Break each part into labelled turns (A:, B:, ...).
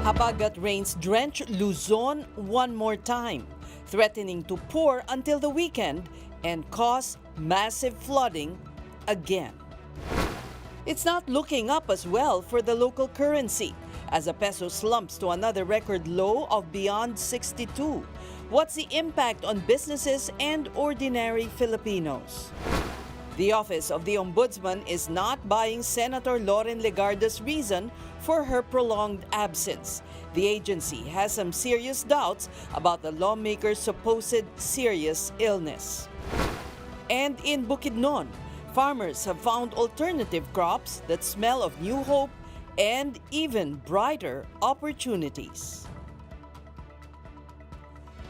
A: Habagat rains drench Luzon one more time, threatening to pour until the weekend and cause massive flooding again. It's not looking up as well for the local currency as the peso slumps to another record low of beyond 62. What's the impact on businesses and ordinary Filipinos? The Office of the Ombudsman is not buying Senator Loren Legarda's reason for her prolonged absence. The agency has some serious doubts about the lawmaker's supposed serious illness. And in Bukidnon, farmers have found alternative crops that smell of new hope and even brighter opportunities.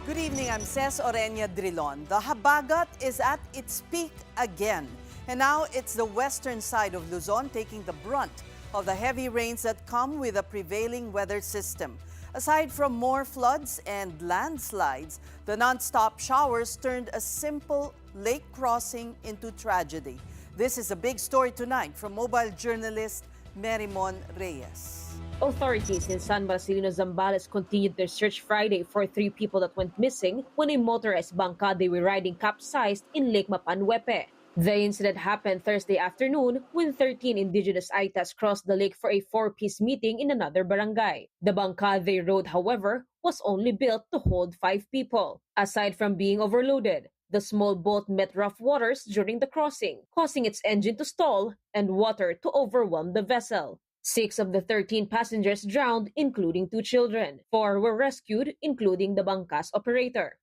A: Good evening, I'm Ces Orenia Drilon. The Habagat is at its peak again. And now it's the western side of Luzon taking the brunt of the heavy rains that come with the prevailing weather system. Aside from more floods and landslides, the non-stop showers turned a simple lake crossing into tragedy. This is a big story tonight from mobile journalist Merimon Reyes.
B: Authorities in San Marcelino, Zambales continued their search Friday for 3 people that went missing when a motorized bangka they were riding capsized in Lake Mapanwepe. The incident happened Thursday afternoon when 13 indigenous Aitas crossed the lake for a 4-piece meeting in another barangay. The bangka they rode, however, was only built to hold 5 people. Aside from being overloaded, the small boat met rough waters during the crossing, causing its engine to stall and water to overwhelm the vessel. 6 of the 13 passengers drowned, including 2 children. 4 were rescued, including the bangka's operator.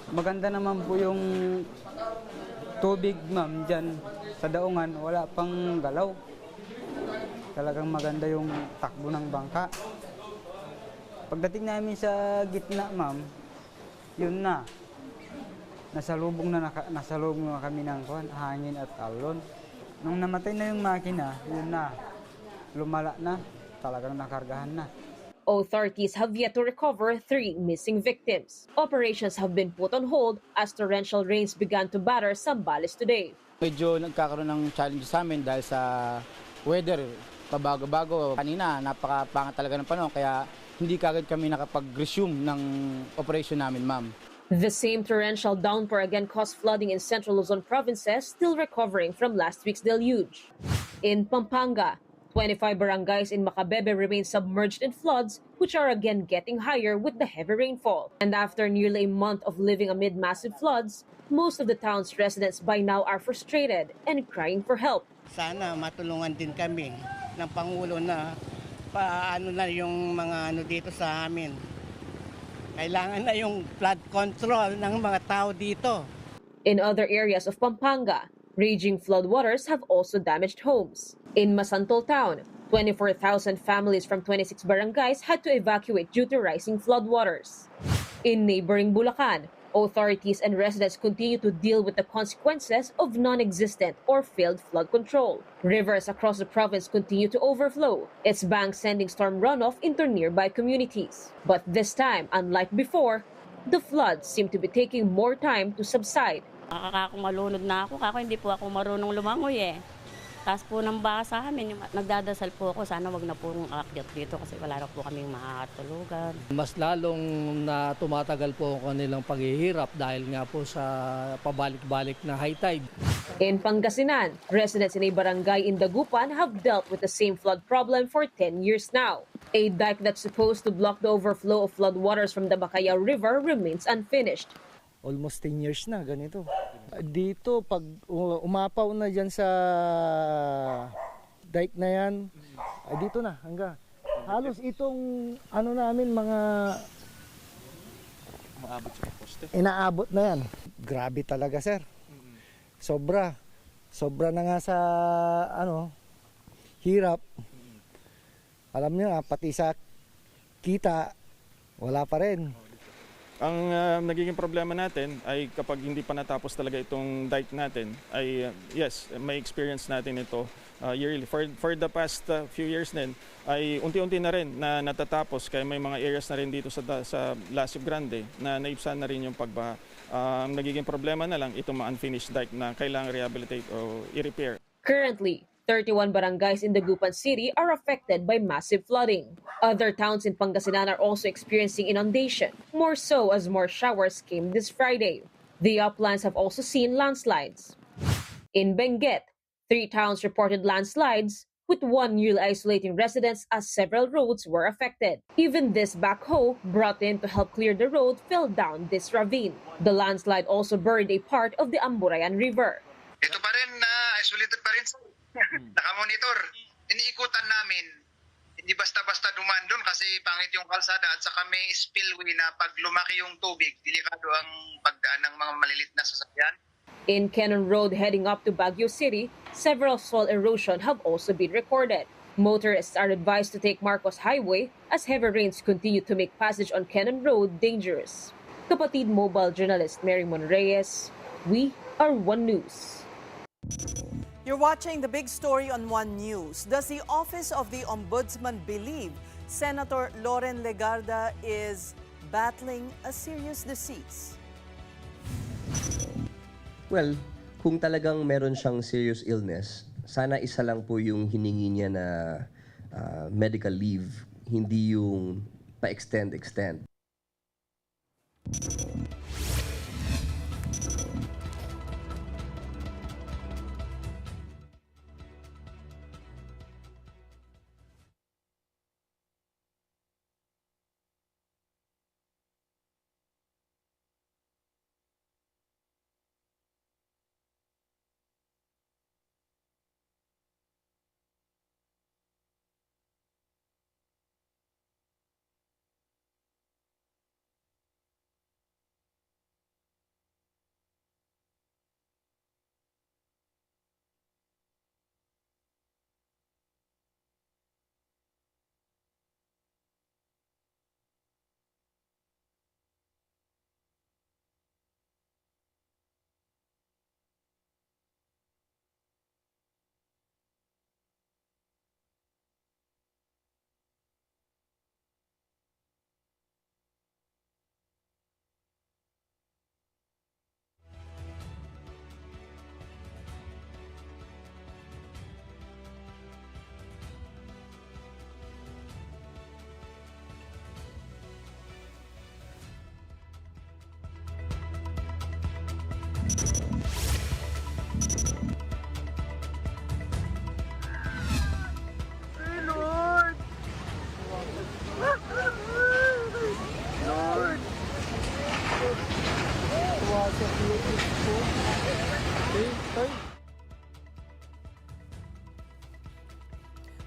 C: Maganda naman po yung tubig, ma'am, dyan sa daungan. Wala pang galaw. Talagang maganda yung takbo ng bangka. Pagdating namin sa gitna, ma'am, yun na. Nasalubong na kami ng hangin at alon. Nung namatay na yung makina, yun na. Lumala na, talagang nakargahan na.
B: Authorities have yet to recover 3 missing victims. Operations have been put on hold as torrential rains began to batter Zambales today.
D: Medyo nagkakaroon ng challenge sa amin dahil sa weather, pabago-bago. Kanina, napakapangat talaga ng panahon, kaya hindi kagad kami nakapag-resume ng operation namin, ma'am.
B: The same torrential downpour again caused flooding in central Luzon provinces, still recovering from last week's deluge. In Pampanga, 25 barangays in Macabebe remain submerged in floods, which are again getting higher with the heavy rainfall. And after nearly a month of living amid massive floods, most of the town's residents by now are frustrated and crying for help.
E: Sana matulungan din kami ng Pangulo na paano na yung mga dito sa amin. Kailangan na yung flood control ng mga tao dito.
B: In other areas of Pampanga, raging floodwaters have also damaged homes. In Masantol Town, 24,000 families from 26 barangays had to evacuate due to rising floodwaters. In neighboring Bulacan, authorities and residents continue to deal with the consequences of non-existent or failed flood control. Rivers across the province continue to overflow, its banks sending storm runoff into nearby communities. But this time, unlike before, the floods seem to be taking more time to subside.
F: Ako malunod na ako, hindi po ako marunong lumangoy eh. Taas po ng baka sa amin, nagdadasal po ako, sana wag na po aakyat dito kasi wala na po kaming makakatulugan.
G: Mas lalong na tumatagal po ang kanilang paghihirap dahil nga po sa pabalik-balik na high tide.
B: In Pangasinan, residents in a barangay in Dagupan have dealt with the same flood problem for 10 years now. A dike that's supposed to block the overflow of floodwaters from the Bacayao River remains unfinished.
H: Almost 10 years na ganito. Dito, pag umapaw na dyan sa dike na yan, dito na hanggang. Halos itong namin mga maabot sa poste. Inaabot na yan. Grabe talaga, sir. Sobra na nga sa hirap. Alam niyo, pati sa kita, wala pa rin.
I: Ang nagiging problema natin ay kapag hindi pa natapos talaga itong dike natin, ay yes, may experience natin ito yearly. For the past few years din, ay unti-unti na rin na natatapos, kaya may mga areas na rin dito sa Lasip Grande na naibsan na rin yung pagbaha. Ang nagiging problema na lang itong unfinished dike na kailangan rehabilitate o i-repair.
B: Currently, 31 barangays in Dagupan City are affected by massive flooding. Other towns in Pangasinan are also experiencing inundation, more so as more showers came this Friday. The uplands have also seen landslides. In Benguet, 3 towns reported landslides, with 1 yearly isolating residents as several roads were affected. Even this backhoe, brought in to help clear the road, fell down this ravine. The landslide also buried a part of the Amburayan River.
J: Ito pa rin, isolated pa rin. Nakamonitor. Iniikutan namin. Hindi basta-basta dumaan doon kasi pangit yung kalsada at saka may spillway na pag lumaki yung tubig, delikado ang pagdaan ng mga malilit na sasakyan.
B: In Cannon Road heading up to Baguio City, several soil erosion have also been recorded. Motorists are advised to take Marcos Highway as heavy rains continue to make passage on Cannon Road dangerous. Kapatid Mobile journalist Mary Monreyes, we are One News.
A: You're watching the big story on One News. Does the Office of the Ombudsman believe Senator Loren Legarda is battling a serious disease?
K: Well, kung talagang meron siyang serious illness, sana isa lang po yung hiningi niya na medical leave, hindi yung pa-extend.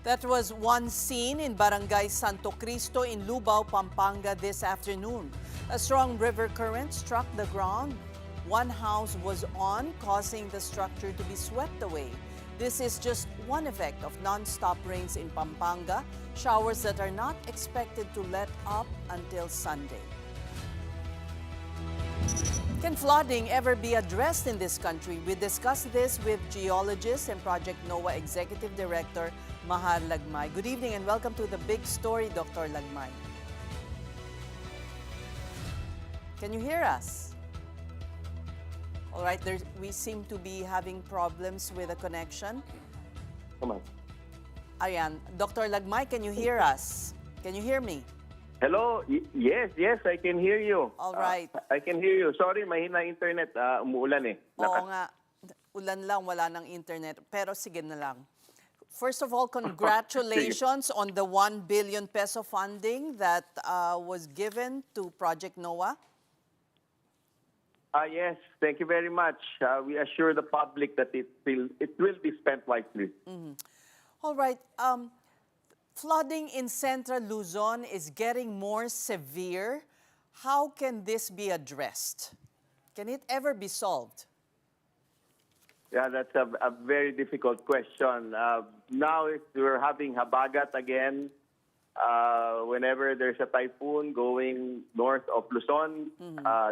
A: That was one scene in Barangay Santo Cristo in Lubao, Pampanga this afternoon. A strong river current struck the ground. One house was on, causing the structure to be swept away. This is just one effect of non-stop rains in Pampanga, showers that are not expected to let up until Sunday. Can flooding ever be addressed in this country? We discussed this with geologist and Project NOAA Executive Director Mahar Lagmay. Good evening and welcome to the big story, Dr. Lagmay. Can you hear us? All right, we seem to be having problems with the connection.
L: Come on.
A: Ayan, Dr. Lagmay, can you hear us? Can you hear me?
L: Hello? Yes, I can hear you.
A: All right.
L: I can hear you. Sorry, mahina internet. Umuulan eh.
A: Oo nga, ulan lang, wala ng internet. Pero sige na lang. First of all, congratulations on the 1 billion peso funding that was given to Project NOAA.
L: Yes, thank you very much. We assure the public that it will be spent wisely.
A: All right. Flooding in Central Luzon is getting more severe. How can this be addressed? Can it ever be solved?
L: Yeah, that's a very difficult question. Now we're having habagat again. Whenever there's a typhoon going north of Luzon,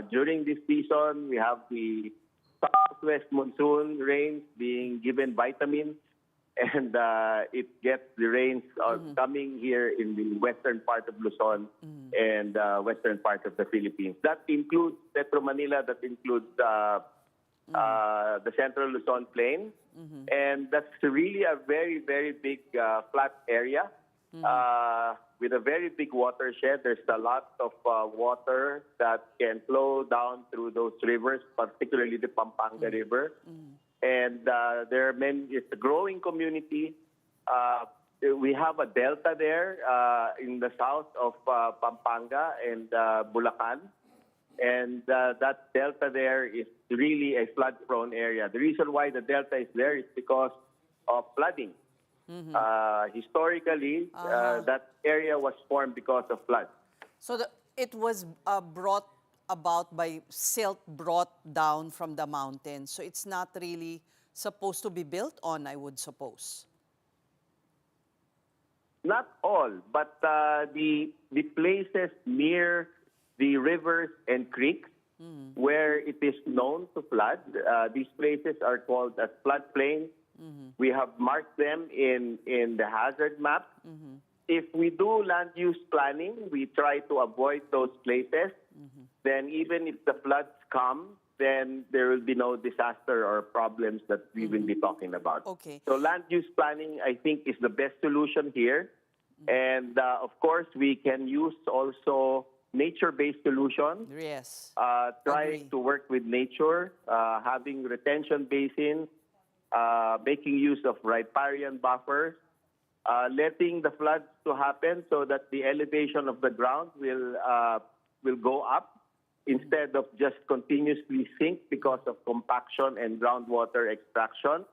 L: during this season, we have the southwest monsoon rains being given vitamins, and it gets the rains coming here in the western part of Luzon and western part of the Philippines. That includes Metro Manila, that includes the central Luzon plain, And that's really a very, very big flat area with a very big watershed. There's a lot of water that can flow down through those rivers, particularly the Pampanga River. And there are many, it's a growing community. We have a delta there in the south of Pampanga and Bulacan. And that delta there is really a flood-prone area. The reason why the delta is there is because of flooding. Historically, that area was formed because of flood.
A: So it was brought about by silt brought down from the mountain. So it's not really supposed to be built on, I would suppose.
L: Not all, but the places near the rivers and creeks where it is known to flood, these places are called as floodplains. We have marked them in the hazard map. If we do land use planning, we try to avoid those places. Then even if the floods come, then there will be no disaster or problems that we will be talking about.
A: Okay.
L: So land use planning, I think, is the best solution here. And of course, we can use also nature-based solutions.
A: Yes.
L: Trying to work with nature, having retention basins, making use of riparian buffers, letting the floods to happen so that the elevation of the ground will go up instead of just continuously sink because of compaction and groundwater extraction.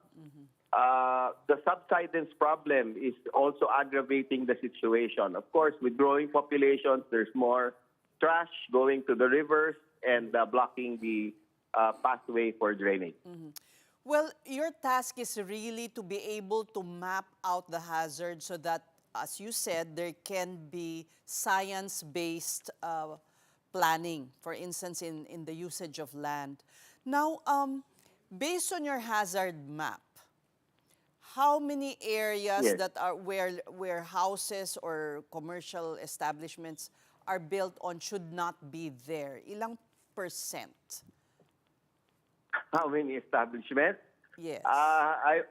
L: The subsidence problem is also aggravating the situation. Of course, with growing populations, there's more trash going to the rivers and blocking the pathway for drainage.
A: Well, your task is really to be able to map out the hazard so that, as you said, there can be science-based planning, for instance, in the usage of land. Now, based on your hazard map, how many areas that are where houses or commercial establishments are built on should not be there? Ilang percent?
L: How many establishments?
A: Yes.
L: I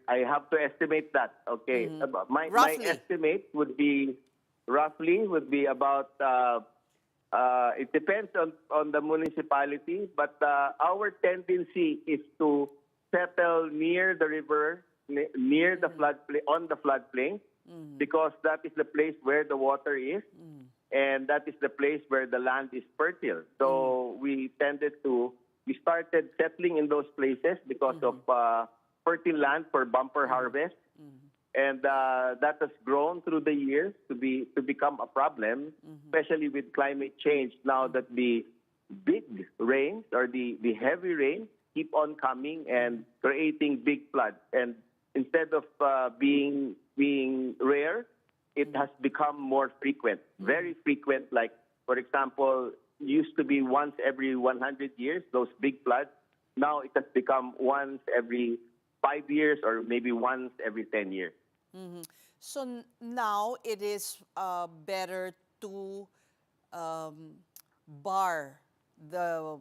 L: have to estimate that. Okay. My estimate would be roughly about. It depends on the municipality, but our tendency is to settle near the river, near the floodplain, on the floodplain, because that is the place where the water is, and that is the place where the land is fertile. So we started settling in those places because of fertile land for bumper harvest, and that has grown through the years to become a problem, especially with climate change. Now that the big rains or the heavy rains keep on coming and creating big floods, and instead of being rare, it has become more frequent, very frequent. Like, for example, used to be once every 100 years, those big floods. Now it has become once every 5 years or maybe once every 10 years.
A: So now it is better to bar the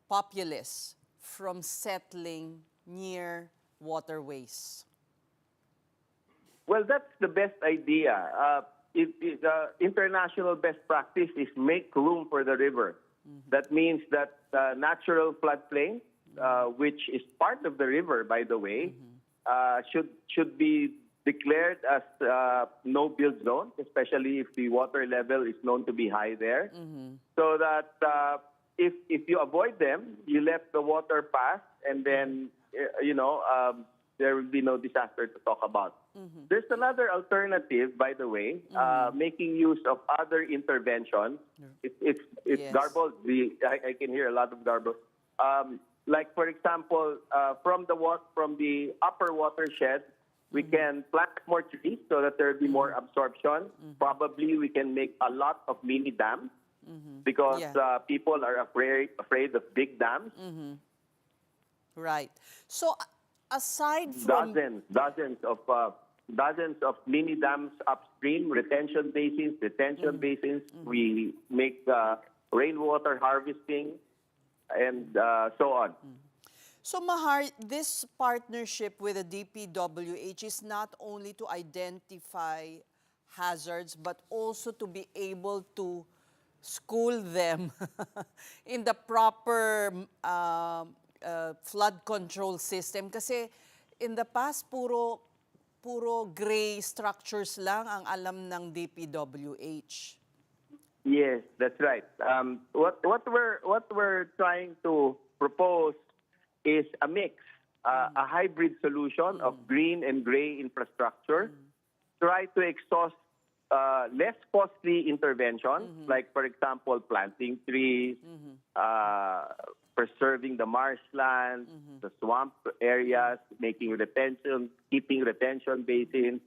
A: populace from settling near waterways.
L: Well, that's the best idea. International best practice is make room for the river. That means that natural floodplain, which is part of the river, by the way, should be declared as no-build zone, especially if the water level is known to be high there, so that if you avoid them, you let the water pass, and then there will be no disaster to talk about. There's another alternative, by the way, making use of other interventions. It's garbled. I can hear a lot of garble. Like, for example, from the upper watershed, we can plant more trees so that there will be more absorption. Probably we can make a lot of mini dams because people are afraid of big dams.
A: Right. So aside from
L: dozens of mini dams upstream, retention basins. We make rainwater harvesting and so on.
A: So Mahar, this partnership with the DPWH is not only to identify hazards, but also to be able to school them in the proper flood control system. Kasi in the past, puro gray structures lang ang alam ng DPWH.
L: Yes, that's right. What we're trying to propose is a mix, a hybrid solution of green and gray infrastructure. Try to exhaust less costly interventions, like for example, planting trees, preserving the marshlands, the swamp areas, making retention, keeping retention basins.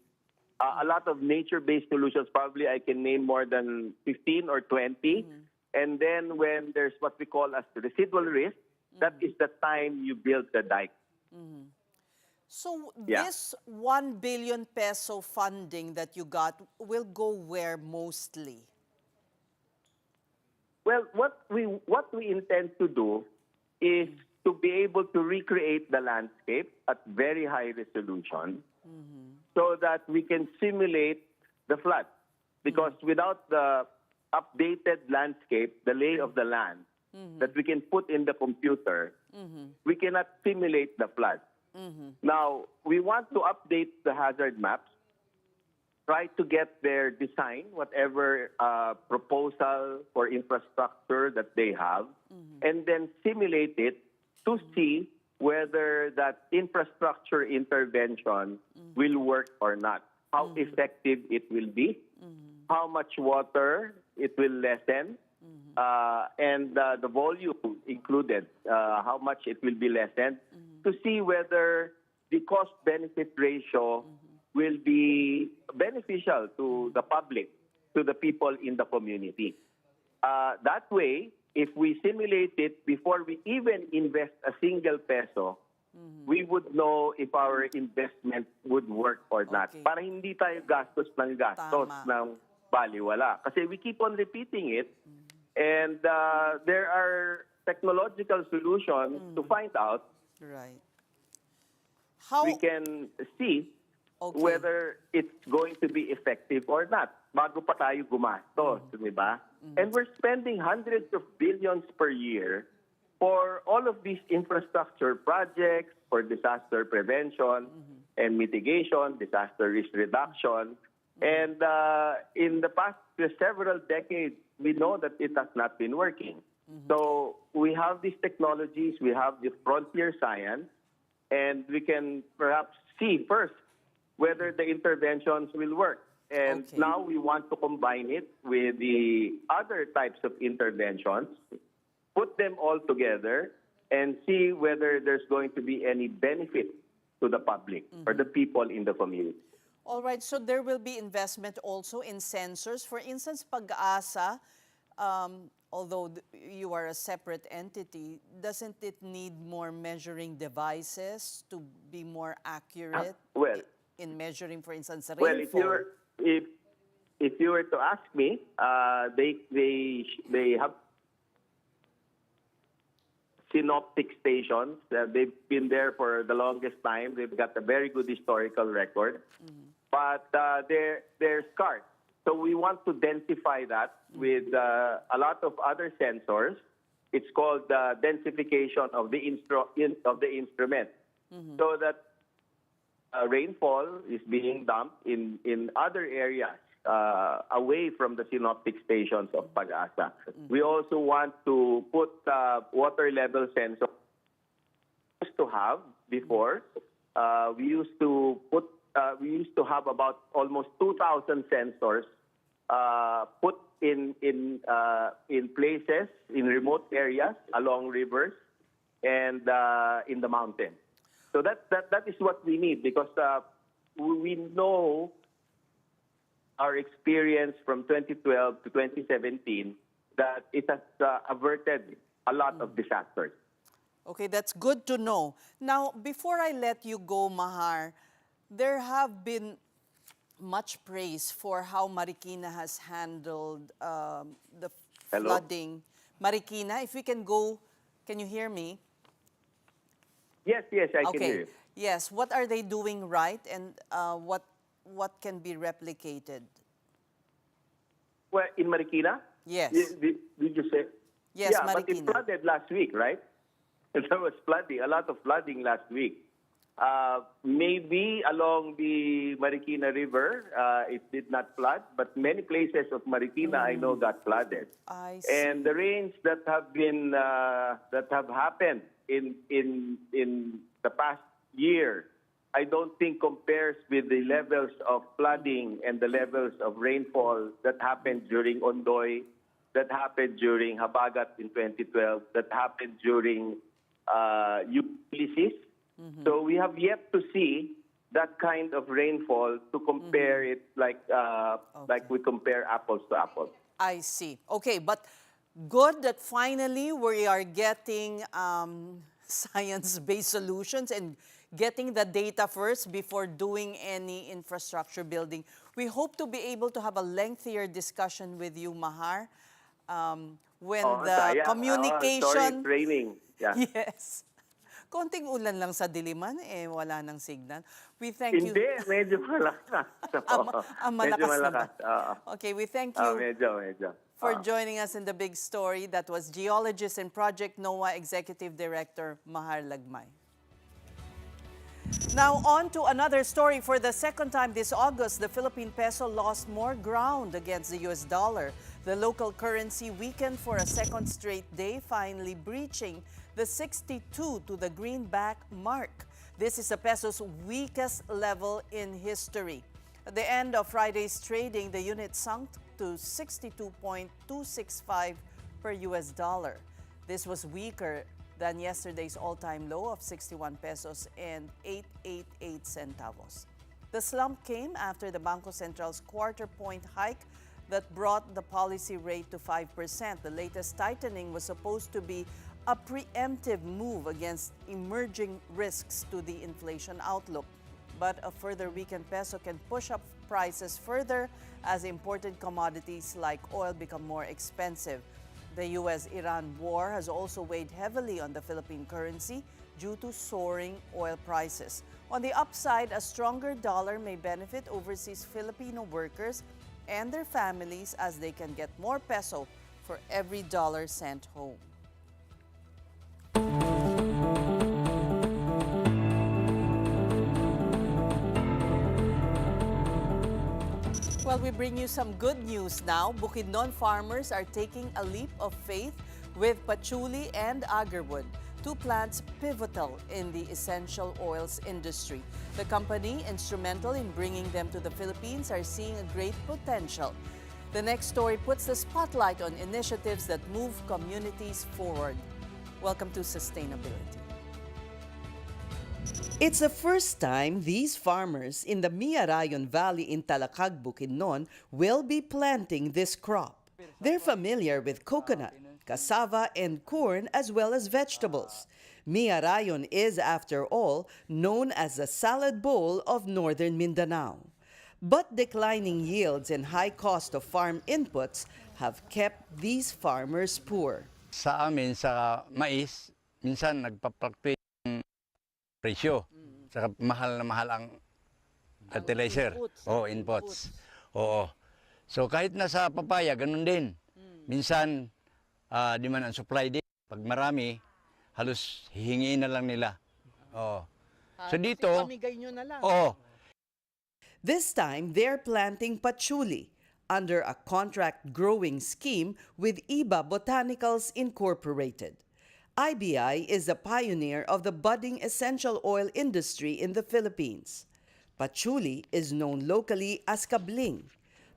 L: A lot of nature-based solutions, probably I can name more than 15 or 20. And then when there's what we call as residual risk, that is the time you build the dike.
A: So
L: Yeah.
A: this 1 billion peso funding that you got will go where mostly?
L: Well, what we intend to do is to be able to recreate the landscape at very high resolution so that we can simulate the flood. Because without the updated landscape, the lay of the land that we can put in the computer, we cannot simulate the flood. Now, we want to update the hazard maps, try to get their design, whatever proposal for infrastructure that they have, and then simulate it to see whether that infrastructure intervention will work or not, how effective it will be, how much water it will lessen, and the volume included, how much it will be lessened, to see whether the cost-benefit ratio will be beneficial to the public, to the people in the community. That way, if we simulate it before we even invest a single peso, we would know if our investment would work or not.
A: Okay.
L: Para hindi tayo gastos
A: Tama.
L: ng baliwala. Kasi we keep on repeating it, and there are technological solutions to find out.
A: Right. How?
L: We can see
A: Okay.
L: whether it's going to be effective or not bago pa tayo gumastos, di ba? And we're spending hundreds of billions per year for all of these infrastructure projects, for disaster prevention and mitigation, disaster risk reduction. And in the past several decades, we know that it has not been working. So we have these technologies, we have the frontier science, and we can perhaps see first whether the interventions will work. And
A: Okay.
L: now we want to combine it with the other types of interventions, put them all together, and see whether there's going to be any benefit to the public or the people in the community.
A: All right, so there will be investment also in sensors. For instance, Pag-asa, although you are a separate entity, doesn't it need more measuring devices to be more accurate
L: Well,
A: in measuring, for instance,
L: Well,
A: rainfall?
L: if you were to ask me, they have synoptic stations. They've been there for the longest time. They've got a very good historical record, but they're scarce. So we want to densify that with a lot of other sensors. It's called densification of the instrument, so that rainfall is being dumped in other areas away from the synoptic stations of Pag-asa. We also want to put water level sensors we used to have before. We used to have about almost 2,000 sensors put in places in remote areas along rivers and in the mountains. So that is what we need, because we know our experience from 2012 to 2017 that it has averted a lot of disasters.
A: Okay, that's good to know. Now, before I let you go, Mahar, there have been much praise for how Marikina has handled the
L: Hello?
A: flooding. Marikina, if we can go, can you hear me?
L: Yes, I can hear you.
A: Yes. What are they doing right, and what can be replicated?
L: Well, in Marikina?
A: Yes.
L: Did you say?
A: Yes,
L: Yeah, but it
A: Marikina.
L: flooded last week, right? There was flooding, a lot of flooding last week. Maybe along the Marikina River, it did not flood, but many places of Marikina I know got flooded.
A: I see.
L: And the rains that have been that have happened in the past year, I don't think compares with the levels of flooding and the levels of rainfall that happened during Ondoy, that happened during Habagat in 2012, that happened during Ulysses. So we have yet to see that kind of rainfall to compare it like we compare apples to apples.
A: I see. Okay, but good that finally we are getting science-based solutions and getting the data first before doing any infrastructure building. We hope to be able to have a lengthier discussion with you, Mahar, when the communication...
L: sorry, it's raining. Yeah.
A: Yes. Konting ulan lang sa Diliman, wala nang signal. We thank you.
L: Hindi, medyo malakas.
A: Malakas
L: medyo
A: na
L: malakas.
A: ba? Okay, we thank you
L: Medyo.
A: for joining us in the big story. That was geologist and Project NOAA Executive Director Mahar Lagmay. Now on to another story. For the second time this August, the Philippine peso lost more ground against the US dollar. The local currency weakened for a second straight day, finally breaching the 62 to the greenback mark. This is the peso's weakest level in history. At the end of Friday's trading, the unit sunk to 62.265 per US dollar. This was weaker than yesterday's all-time low of 61 pesos and 888 centavos. The slump came after the Bangko Central's quarter-point hike that brought the policy rate to 5%. The latest tightening was supposed to be a preemptive move against emerging risks to the inflation outlook. But a further weakened peso can push up prices further as imported commodities like oil become more expensive. The US-Iran war has also weighed heavily on the Philippine currency due to soaring oil prices. On the upside, a stronger dollar may benefit overseas Filipino workers and their families as they can get more peso for every dollar sent home. Well, we bring you some good news now. Bukidnon farmers are taking a leap of faith with patchouli and agarwood, two plants pivotal in the essential oils industry. The company, instrumental in bringing them to the Philippines, are seeing a great potential. The next story puts the spotlight on initiatives that move communities forward. Welcome to Sustainability. It's the first time these farmers in the Miarayon Valley in Talakag, Bukidnon will be planting this crop. They're familiar with coconut, cassava, and corn as well as vegetables. Miarayon is, after all, known as the salad bowl of northern Mindanao. But declining yields and high cost of farm inputs have kept these farmers poor.
M: Sa amin, sa mais, minsan nagpa-fluctuate yung presyo. Saka mahal na mahal ang fertilizer. Inputs. Oo. So kahit nasa papaya, ganun din. Minsan, di man ang supply din. Pag marami, halos hihingiin na lang nila. Oo. So dito, oo.
A: This time, they're planting patchouli under a contract growing scheme with Iba Botanicals Incorporated. IBI is a pioneer of the budding essential oil industry in the Philippines. Patchouli is known locally as kabling,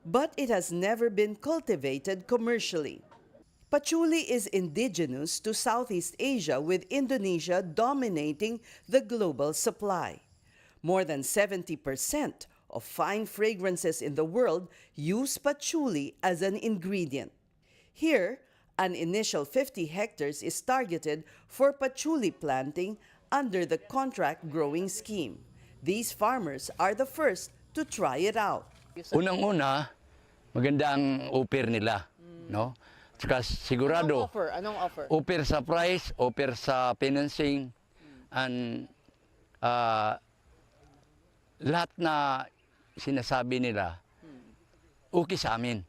A: but it has never been cultivated commercially. Patchouli is indigenous to Southeast Asia, with Indonesia dominating the global supply. More than 70% of fine fragrances in the world use patchouli as an ingredient. Here, an initial 50 hectares is targeted for patchouli planting under the contract growing scheme. These farmers are the first to try it out.
M: Unang-una, maganda ang offer nila, no? Saka sigurado.
A: Anong offer?
M: Offer sa price, offer sa financing, And lahat na sinasabi nila, okay sa amin.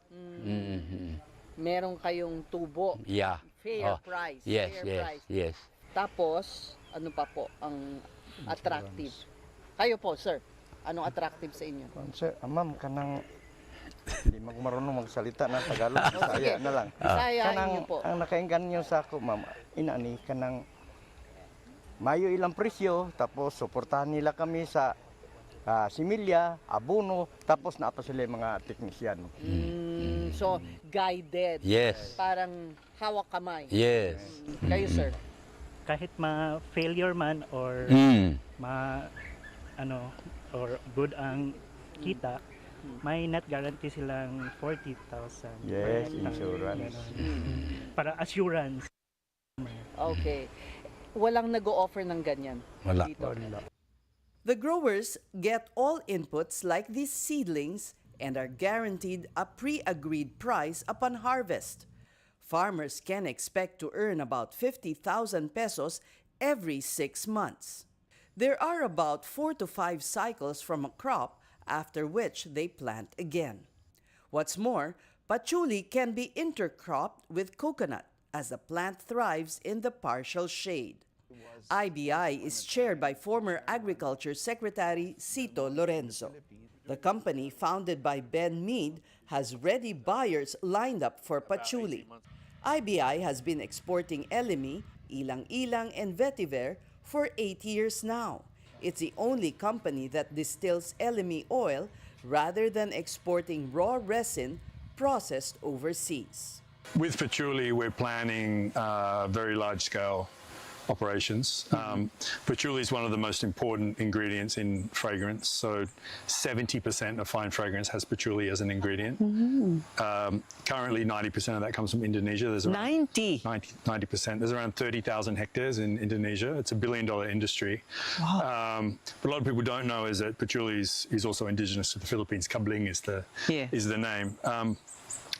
A: Meron kayong tubo.
M: Yeah.
A: Fair price.
M: Yes,
A: Fair
M: yes,
A: price.
M: yes.
A: Tapos, ano pa po ang attractive? Kayo po, sir. Anong attractive sa inyo?
H: Sir, ma'am, kanang hindi marunong magsalita ng Tagalog. Bisaya na lang.
A: Bisayain niyo po.
H: Ang nakainggan niyo sa ako, ma'am, inani, kanang mayo ilang presyo, tapos suportahan nila kami sa similya, abono, tapos naapa sila yung mga teknisyan.
A: So, guided.
M: Yes.
A: Parang hawak kamay.
M: Yes.
A: Kayo, sir.
N: Kahit ma-failure man or or good ang kita, may net guarantee silang 40,000.
H: Yes, insurance.
N: Para assurance.
A: Okay. Walang nag-o-offer ng ganyan
M: Wala.
A: dito. The growers get all inputs like these seedlings and are guaranteed a pre-agreed price upon harvest. Farmers can expect to earn about 50,000 pesos every 6 months. There are about 4 to 5 cycles from a crop, after which they plant again. What's more, patchouli can be intercropped with coconut as the plant thrives in the partial shade. IBI is chaired by former Agriculture Secretary Cito Lorenzo. The company, founded by Ben Mead, has ready buyers lined up for patchouli. IBI has been exporting elemi, ilang-ilang, and vetiver for 8 years now. It's the only company that distills elemi oil rather than exporting raw resin processed overseas.
O: With patchouli, we're planning very large-scale operations. Patchouli is one of the most important ingredients in fragrance. So 70% of fine fragrance has patchouli as an ingredient. Currently, 90% of that comes from Indonesia. There's around 90%. There's around 30,000 hectares in Indonesia. It's a $1 billion industry. But a lot of people don't know is that patchouli is also indigenous to the Philippines. Kabling is the name.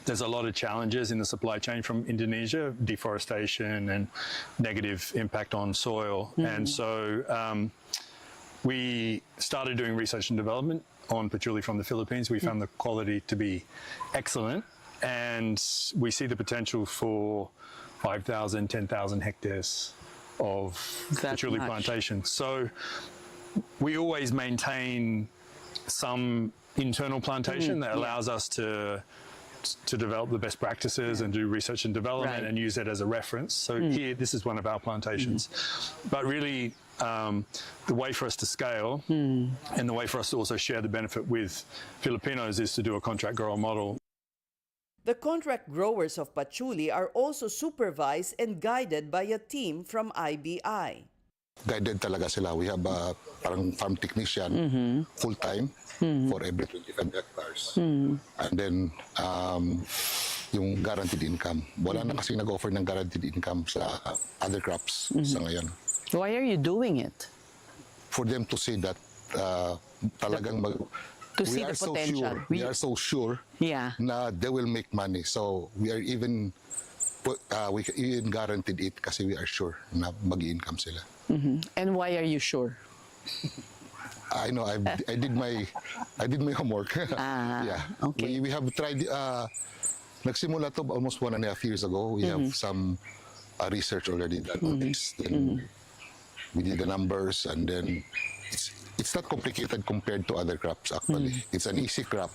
O: There's a lot of challenges in the supply chain from Indonesia, deforestation and negative impact on soil. And so we started doing research and development on patchouli from the Philippines. We found the quality to be excellent, and we see the potential for 5,000, 10,000 hectares of patchouli plantations. So we always maintain some internal plantation that allows us to develop the best practices and do research and development and use it as a reference. So here, this is one of our plantations. But really, the way for us to scale and the way for us to also share the benefit with Filipinos is to do a contract grower model.
A: The contract growers of patchouli are also supervised and guided by a team from IBI.
P: Guided talaga sila. We have a parang farm technician full-time for every 25 hectares. And then, yung guaranteed income. Wala na kasing nag-offer ng guaranteed income sa other crops sa ngayon.
A: Why are you doing it?
P: For them to see that talagang
A: see the potential.
P: We are so sure na they will make money. So we are even guaranteed it kasi we are sure na mag-i-income sila.
A: And why are you sure?
P: I know. I did my homework. Okay. We have tried. Nagsimula to almost 1.5 years ago. We have some research already done on this. Then we did the numbers, and then it's not complicated compared to other crops. Actually, it's an easy crop.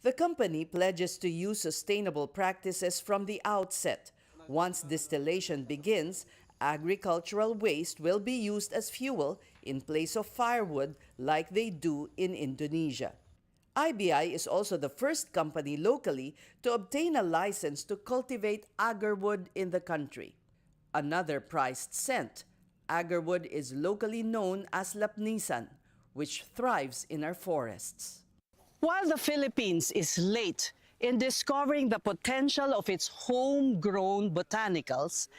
A: The company pledges to use sustainable practices from the outset. Once distillation begins, agricultural waste will be used as fuel in place of firewood like they do in Indonesia. IBI is also the first company locally to obtain a license to cultivate agarwood in the country. Another prized scent, agarwood is locally known as lapnisan, which thrives in our forests. While the Philippines is late in discovering the potential of its homegrown botanicals,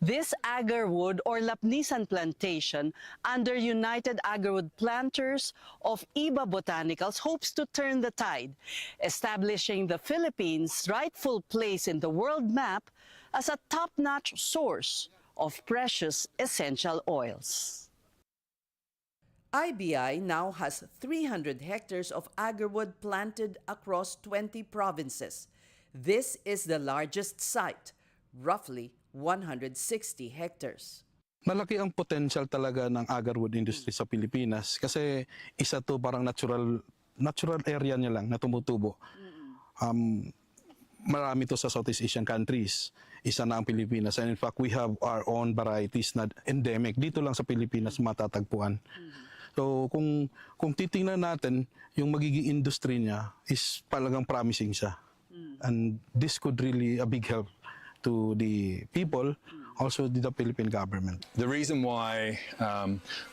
A: this agarwood or lapnisan plantation under United Agarwood Planters of Iba Botanicals hopes to turn the tide, establishing the Philippines' rightful place in the world map as a top-notch source of precious essential oils. IBI now has 300 hectares of agarwood planted across 20 provinces. This is the largest site, roughly 160 hectares.
Q: Malaki ang potential talaga ng agarwood industry sa Pilipinas kasi isa to parang natural area niya lang na tumutubo. Marami to sa Southeast Asian countries. Isa na ang Pilipinas. And in fact, we have our own varieties na endemic. Dito lang sa Pilipinas matatagpuan. So kung titingnan natin, yung magiging industry niya is talagang promising siya. And this could really a big help to the people, also the Philippine government.
O: The reason why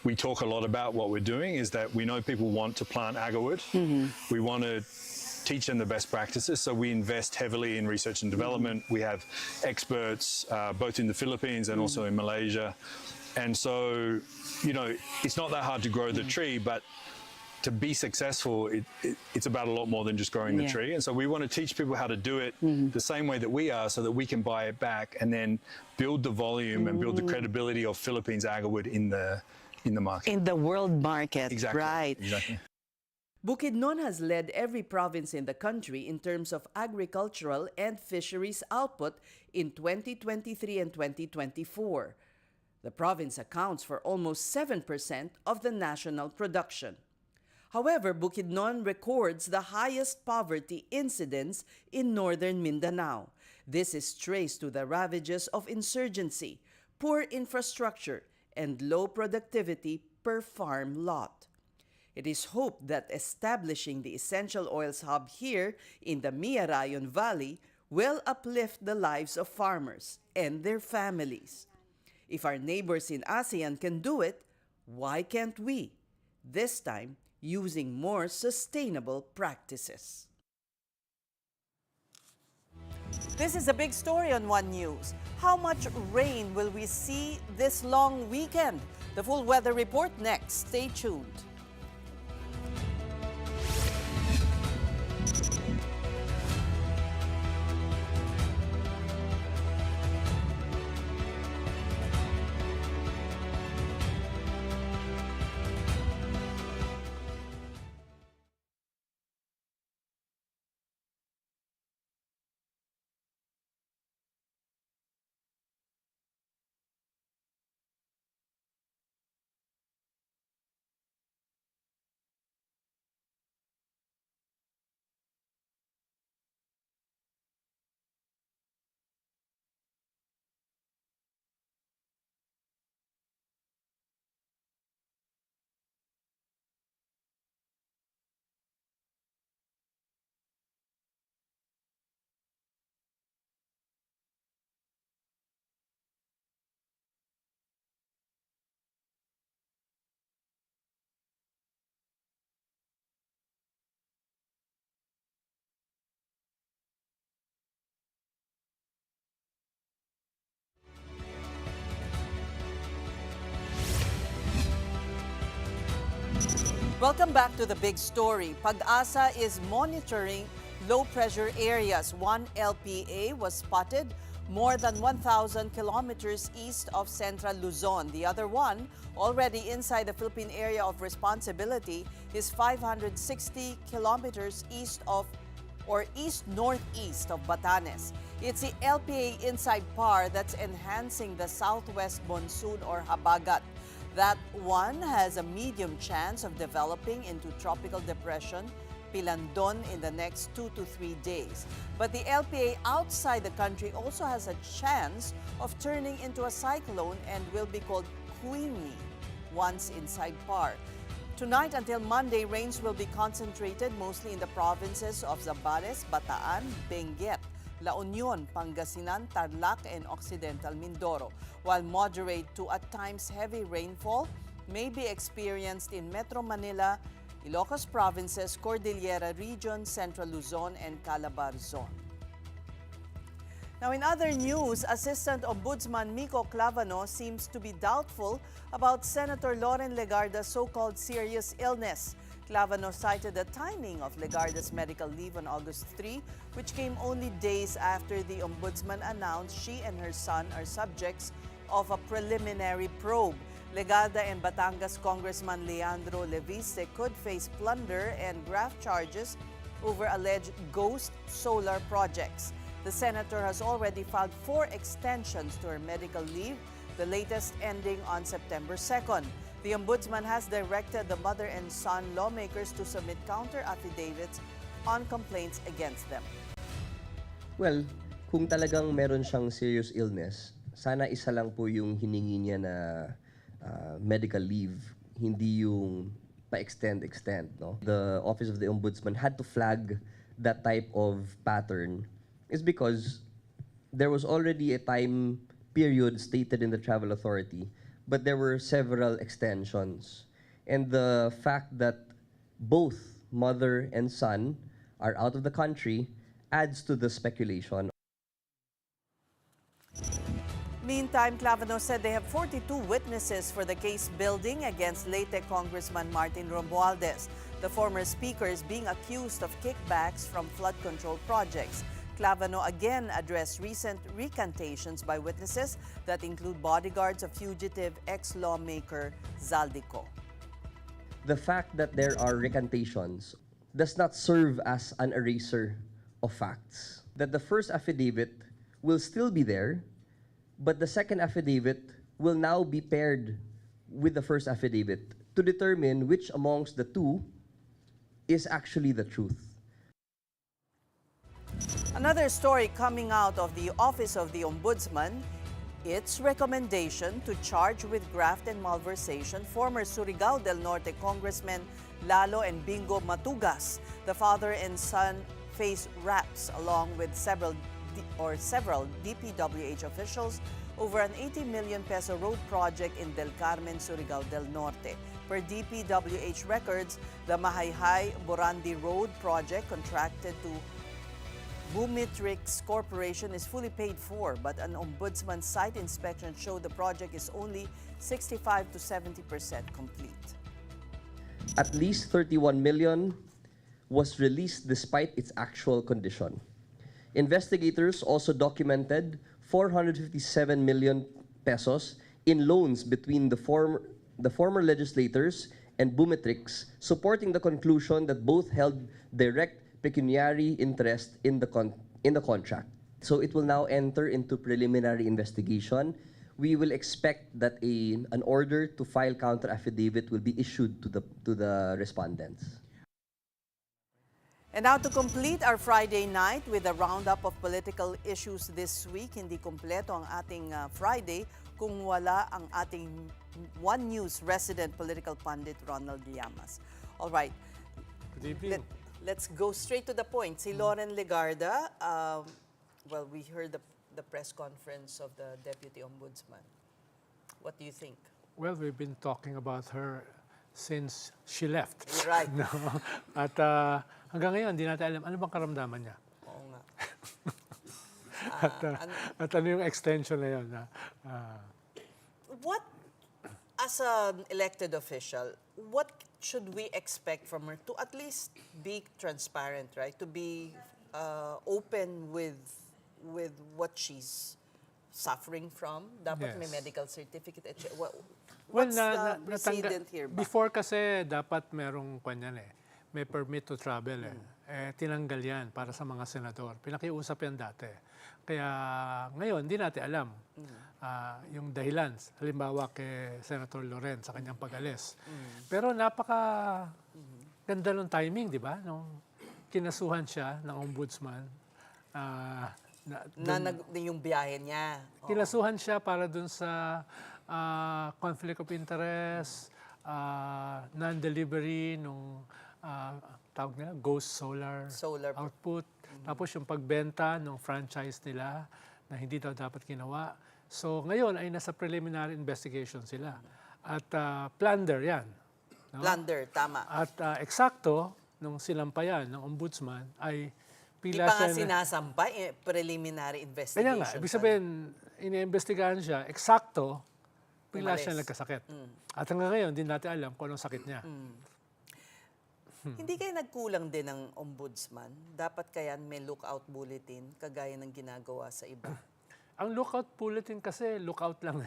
O: we talk a lot about what we're doing is that we know people want to plant agarwood. We want to teach them the best practices, so we invest heavily in research and development. We have experts both in the Philippines and also in Malaysia. And so, you know, it's not that hard to grow the tree, but to be successful, it's about a lot more than just growing the tree. And so we want to teach people how to do it the same way that we are so that we can buy it back and then build the volume and build the credibility of Philippines agarwood in the market.
R: In the world market,
O: Exactly.
R: right.
O: Exactly.
A: Bukidnon has led every province in the country in terms of agricultural and fisheries output in 2023 and 2024. The province accounts for almost 7% of the national production. However, Bukidnon records the highest poverty incidence in northern Mindanao. This is traced to the ravages of insurgency, poor infrastructure, and low productivity per farm lot. It is hoped that establishing the essential oils hub here in the Miyarayon Valley will uplift the lives of farmers and their families. If our neighbors in ASEAN can do it, why can't we? This time, using more sustainable practices. This is a big story on One News. How much rain will we see this long weekend? The full weather report next. Stay tuned. Welcome back to the big story. Pag-asa is monitoring low-pressure areas. One LPA was spotted more than 1,000 kilometers east of central Luzon. The other one, already inside the Philippine area of responsibility, is 560 kilometers east of or east-northeast of Batanes. It's the LPA inside PAR that's enhancing the southwest monsoon or habagat. That one has a medium chance of developing into tropical depression, Pilandon, in the next 2 to 3 days. But the LPA outside the country also has a chance of turning into a cyclone and will be called Queenie once inside PAR. Tonight until Monday, rains will be concentrated mostly in the provinces of Zambales, Bataan, Benguet, La Union, Pangasinan, Tarlac, and Occidental Mindoro, while moderate to at times heavy rainfall may be experienced in Metro Manila, Ilocos Provinces, Cordillera Region, Central Luzon, and Calabar Zone. Now, in other news, Assistant Ombudsman Miko Clavano seems to be doubtful about Senator Loren Legarda's so-called serious illness. Clavano cited the timing of Legarda's medical leave on August 3, which came only days after the ombudsman announced she and her son are subjects of a preliminary probe. Legarda and Batangas Congressman Leandro Leviste could face plunder and graft charges over alleged ghost solar projects. The senator has already filed 4 extensions to her medical leave, the latest ending on September 2nd. The ombudsman has directed the mother and son lawmakers to submit counter affidavits on complaints against them.
K: Well, kung talagang meron siyang serious illness, sana isa lang po yung hiningi niya na medical leave, hindi yung pa-extend, no? The Office of the Ombudsman had to flag that type of pattern is because there was already a time period stated in the Travel Authority, but there were several extensions. And the fact that both mother and son are out of the country adds to the speculation.
A: Meantime, Clavano said they have 42 witnesses for the case building against Leyte Congressman Martin Romualdez. The former speaker is being accused of kickbacks from flood control projects. Clavano again addressed recent recantations by witnesses that include bodyguards of fugitive ex-lawmaker Zaldico.
K: The fact that there are recantations does not serve as an eraser of facts. That the first affidavit will still be there, but the second affidavit will now be paired with the first affidavit to determine which amongst the two is actually the truth.
A: Another story coming out of the Office of the Ombudsman, its recommendation to charge with graft and malversation former Surigao del Norte Congressmen Lalo and Bingo Matugas. The father and son face raps along with several DPWH officials over an 80 million peso road project in Del Carmen, Surigao del Norte. Per DPWH records, the Mahayhay-Borandi Road project contracted to Bumitrix Corporation is fully paid for, but an ombudsman site inspection showed the project is only 65 to 70% complete.
K: At least 31 million was released despite its actual condition. Investigators also documented 457 million pesos in loans between the former legislators and Bumitrix, supporting the conclusion that both held direct pecuniary interest in the contract. So it will now enter into preliminary investigation. We will expect that an order to file counter affidavit will be issued to the respondents.
A: And now to complete our Friday night with a roundup of political issues this week. Hindi kompleto ang ating Friday kung wala ang ating One News resident political pundit Ronald Llamas. All right.
R: Good evening.
A: Let's go straight to the point. Si Loren Legarda, well, we heard the press conference of the Deputy Ombudsman. What do you think?
R: Well, we've been talking about her since she left.
A: You're right.
R: No? At hanggang ngayon, hindi natin alam ano bang karamdaman niya.
A: Oo nga.
R: At ano yung extension na yun.
A: What, as an elected official, what should we expect from her to at least be transparent, right? To be open with what she's suffering from. Dapat may medical certificate. What's the precedent here ba?
R: Before kasi dapat merong kanyan may permit to travel tinanggal yan para sa mga senador. Pinakiusap yan dati. Kaya ngayon, hindi natin alam yung dahilan. Halimbawa kay Senator Loren sa kanyang pag-alis. Pero napaka ganda ng timing, di ba? Nung kinasuhan siya ng ombudsman.
A: Yung biyahe niya.
R: Kinasuhan siya para dun sa conflict of interest, non-delivery nung tawag nila, ghost solar output. Tapos yung pagbenta ng franchise nila na hindi daw dapat ginawa. So ngayon ay nasa preliminary investigation sila. At plunder yan. No?
A: Plunder, tama.
R: At eksakto, nung sinampayan ng ombudsman ay pila
A: siya
R: siya
A: sinasampay, preliminary investigation.
R: Kaya nga, ibig sabihin, iniimbestigahan siya, eksakto, pila siya nagkasakit. At hanggang ngayon, hindi natin alam kung anong sakit niya.
A: Hindi kayo nagkulang din ng ombudsman? Dapat kaya may lookout bulletin kagaya ng ginagawa sa iba?
R: Ang lookout bulletin kasi, lookout lang.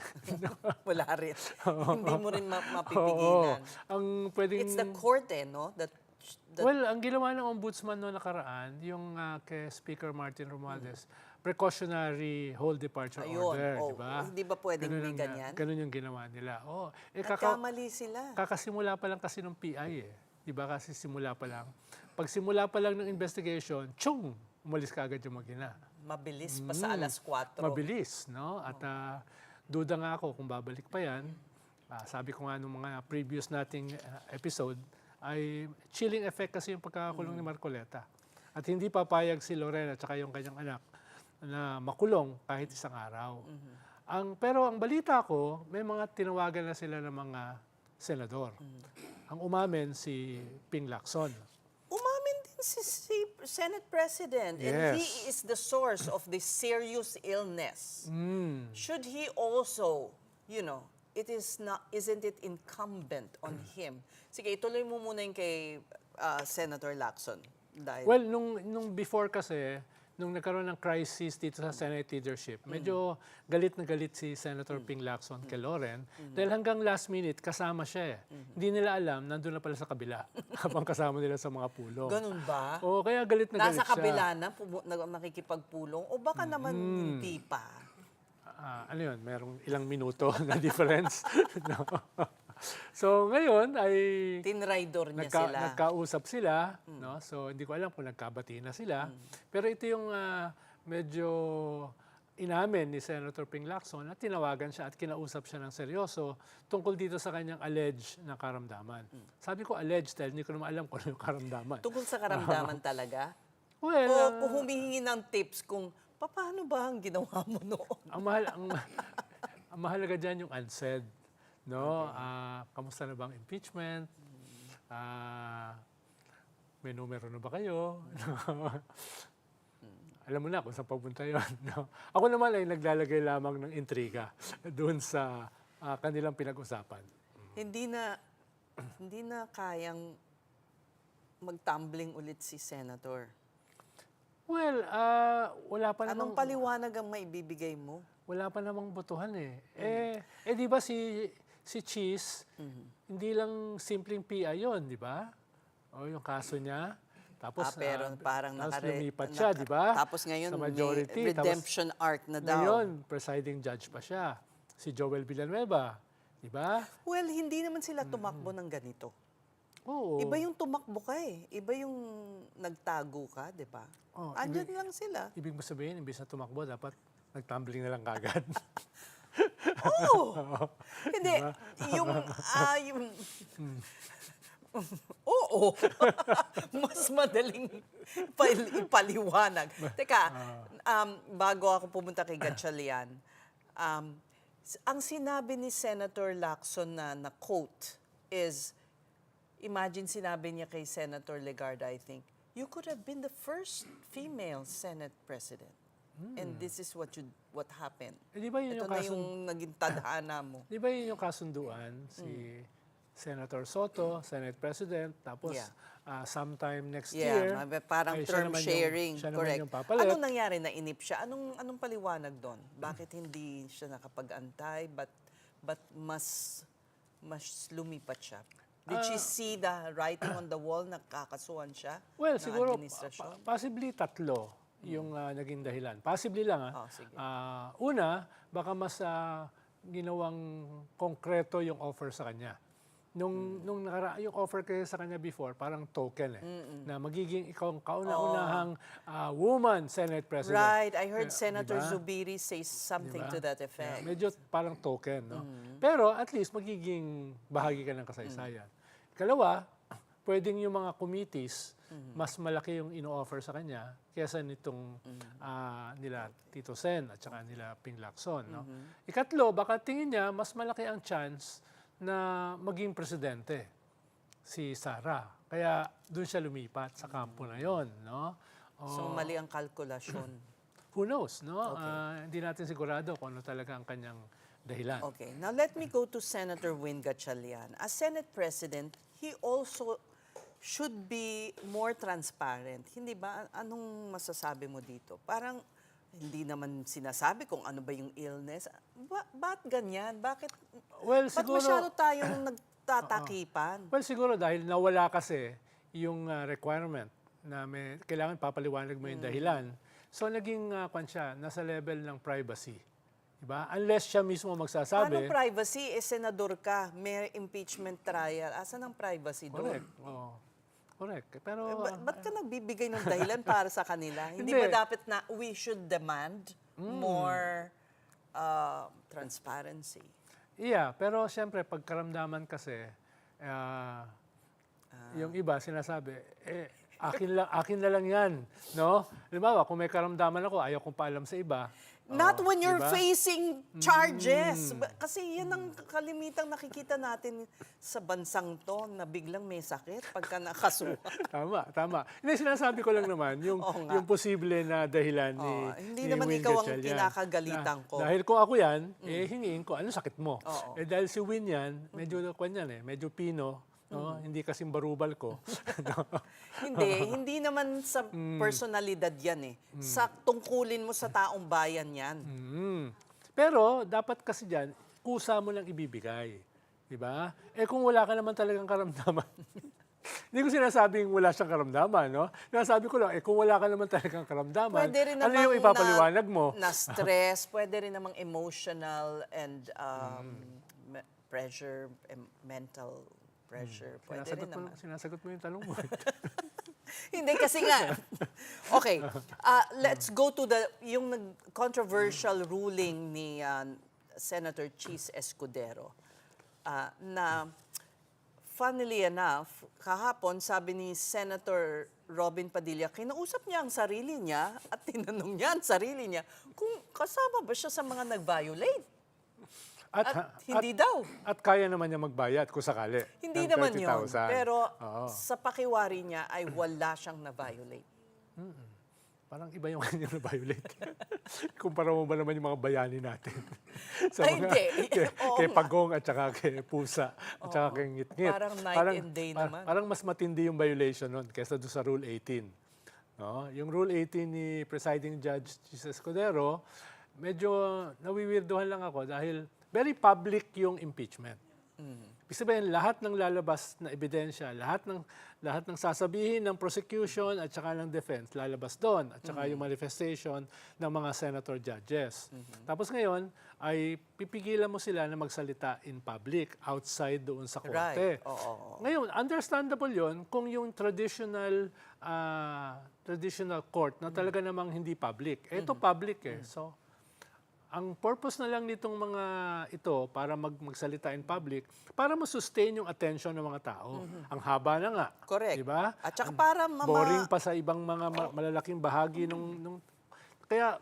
A: Wala rin. Hindi mo rin
R: Oo.
A: mapipigilan.
R: Ang pwedeng...
A: It's the court no?
R: Well, ang ginawa ng ombudsman noong nakaraan, yung kay Speaker Martin Romualdez, precautionary hold departure order, di ba?
A: Hindi ba pwedeng may ganyan?
R: Ganun yung ginawa nila.
A: Nagkamali sila.
R: Kakasimula pa lang kasi ng PI Di ba kasi simula pa lang. Pag simula pa lang ng investigation, tsyung, umalis ka agad yung mag-ina.
A: Mabilis pa sa alas 4.
R: Mabilis, no? At duda nga ako kung babalik pa yan. Sabi ko nga nung mga previous nating episode, ay chilling effect kasi yung pagkakakulong ni Marcoleta. At hindi papayag si Lorena at saka yung kanyang anak na makulong kahit isang araw. Pero ang balita ko, may mga tinawagan na sila ng mga senador. Ang umamin si Ping Lacson.
A: Umamin din si Senate President.
R: Yes.
A: And he is the source of this serious illness. Should he also, isn't it incumbent on him? Sige, ituloy mo muna yung kay Senator Lacson.
R: Well, nung before kasi, nung nagkaroon ng crisis dito sa Senate leadership, medyo galit na galit si Senator Ping Lacson kay Loren dahil hanggang last minute kasama siya Hindi nila alam, nandun na pala sa kabila habang kasama nila sa mga pulong.
A: Ganun ba?
R: Oo, kaya galit na galit siya.
A: Nasa kabila na, nakikipagpulong? O baka naman hindi pa?
R: Ano yun, merong ilang minuto na difference. No? So ngayon ay
A: tinraidor niya sila.
R: Nagkausap sila, no? So hindi ko alam kung nagkabati na sila. Pero ito yung medyo inamin ni Senator Ping Lacson at tinawagan siya at kinausap siya ng seryoso tungkol dito sa kanyang alleged na karamdaman. Sabi ko alleged dahil hindi ko naman alam kung ano yung karamdaman.
A: Tungkol sa karamdaman talaga?
R: Well,
A: o humihingi ng tips kung paano ba ang ginawa mo noon?
R: Ang mahalaga dyan yung unsaid. No, kamusta na bang impeachment? May numero na ba kayo? Alam mo na kung saan papunta yun. No? Ako naman ay naglalagay lamang ng intriga doon sa kanilang pinag-usapan.
A: Hindi na kayang mag-tumbling ulit si Senator.
R: Well, wala pa namang...
A: Anong paliwanag ang maibibigay mo?
R: Wala pa namang botohan di ba si Cheese, hindi lang simpleng PI yun, di ba? O yung kaso niya. Tapos,
A: pero parang
R: lumipat siya, di ba?
A: Tapos ngayon,
R: sa majority.
A: may redemption arc na daw.
R: Ngayon, presiding judge pa siya. Si Joel Villanueva, di ba?
A: Well, hindi naman sila tumakbo ng ganito.
R: Oo.
A: Iba yung tumakbo ka Iba yung nagtago ka, di ba? Andyan lang sila.
R: Ibig mo sabihin, imbis na tumakbo, dapat nagtumbling na lang kagad.
A: Oo. Hindi. Diba? Oo. Mas madaling ipaliwanag. Teka, bago ako pumunta kay Gatchalian, ang sinabi ni Senator Lacson na quote is, imagine sinabi niya kay Senator Legarda, I think, you could have been the first female Senate President. And this is what happened.
R: Di ba yun
A: Ito na yung naging tadhana mo.
R: Di ba yun yung kasunduan? Si Senator Soto, Senate President, tapos sometime next year,
A: parang term sharing.
R: Siya
A: correct.
R: naman yung papalit.
A: Anong nangyari na inip siya? Anong paliwanag doon? Bakit hindi siya nakapag-antay but mas lumipat siya? Did she see the writing on the wall na kakasuhan siya?
R: Well,
A: ng
R: siguro
A: administrasyon?
R: possibly tatlo yung naging dahilan. Possibly lang.
A: Sige.
R: Una, baka mas ginawang konkreto yung offer sa kanya. Nung yung offer kayo sa kanya before, parang token na magiging ikaw ang kauna-unahang woman Senate President.
A: Right. I heard Senator Zubiri say something to that effect.
R: Medyo parang token. No? Pero at least magiging bahagi ka ng kasaysayan. Ikalawa, pwedeng yung mga committees, mas malaki yung ino-offer sa kanya kaysa nitong nila Tito Sen at saka nila Ping Lacson. No? Ikatlo, baka tingin niya mas malaki ang chance na maging presidente si Sara. Kaya doon siya lumipat sa kampo na yon, no?
A: So mali ang kalkulasyon.
R: Who knows, no?
A: Okay.
R: Hindi natin sigurado kung ano talaga ang kanyang dahilan.
A: Okay. Now let me go to Senator Win Gatchalian. As Senate President, he also should be more transparent. Hindi ba? Anong masasabi mo dito? Parang Hindi naman sinasabi kung ano ba yung illness. Ba't ganyan? Bakit,
R: Well,
A: ba't masyado tayong nagtatakipan?
R: Well, siguro dahil nawala kasi yung requirement na may, kailangan papaliwanag mo yung dahilan. So, naging siya, nasa level ng privacy. Diba? Unless siya mismo magsasabi.
A: Paano privacy? Senador ka, may impeachment trial. Asan ang privacy doon?
R: Correct. Oo. Correct. Pero,
A: ba't ka nagbibigay ng dahilan para sa kanila? Hindi ba dapat na we should demand more transparency?
R: Yeah, pero siyempre, pagkaramdaman kasi, yung iba sinasabi, akin na lang yan. No? Halimbawa, kung may karamdaman ako, ayaw kong paalam sa iba.
A: Not when you're
R: diba?
A: facing charges. Kasi yan ang kalimitang nakikita natin sa bansang to na biglang may sakit pagka nakasuha.
R: Tama. Hindi, sinasabi ko lang naman yung posible na dahilan
A: hindi
R: ni
A: naman
R: Win
A: ikaw ang
R: Gatchalian.
A: kinakagalitan ko.
R: Dahil kung ako yan, hingiin ko, ano sakit mo? Dahil si Win yan, medyo medyo pino. No? Hindi kasing barubal ko.
A: Hindi naman sa personalidad yan eh. Sa tungkulin mo sa taong bayan yan.
R: Pero dapat kasi dyan, kusa mo lang ibibigay. Diba? Kung wala ka naman talagang karamdaman, hindi ko sinasabing wala siyang karamdaman, no? Sinasabi ko lang, kung wala ka naman talagang karamdaman, ano yung ipapaliwanag mo?
A: Na stress, pwede rin namang emotional and pressure, mental pressure. Pwede rin naman.
R: Sinasagot mo yung tanong mo.
A: Hindi kasi nga. Okay. Let's go to yung controversial ruling ni Senator Chis Escudero na funnily enough, kahapon sabi ni Senator Robin Padilla, kinausap niya ang sarili niya at tinanong niya ang sarili niya kung kasama ba siya sa mga nag-violate. At hindi daw.
R: At kaya naman niya magbayad kung sakali.
A: Hindi naman yun. Pero sa pakiwari niya ay wala siyang na-violate.
R: Parang iba yung kanya na-violate. Kumpara mo ba naman yung mga bayani natin?
A: Hindi.
R: Kay Pagong at saka kay Pusa at saka kay Ngit-Ngit.
A: Parang night and day naman.
R: Parang mas matindi yung violation nun kaysa doon sa Rule 18. No? Yung Rule 18 ni Presiding Judge Chis Escudero, medyo nawiwirduhan lang ako dahil very public yung impeachment. Ibig sabihin, lahat ng lalabas na ebidensya, lahat ng sasabihin ng prosecution at saka ng defense, lalabas doon. At saka yung manifestation ng mga senator judges. Tapos ngayon, ay pipigilan mo sila na magsalita in public, outside doon sa korte.
A: Right.
R: Ngayon, understandable yon kung yung traditional court na talaga namang hindi public. Ito public So, ang purpose na lang nitong mga ito para magsalita in public, para ma-sustain yung attention ng mga tao. Ang haba na nga.
A: Correct.
R: Diba?
A: At saka para
R: boring pa sa ibang mga malalaking bahagi nung kaya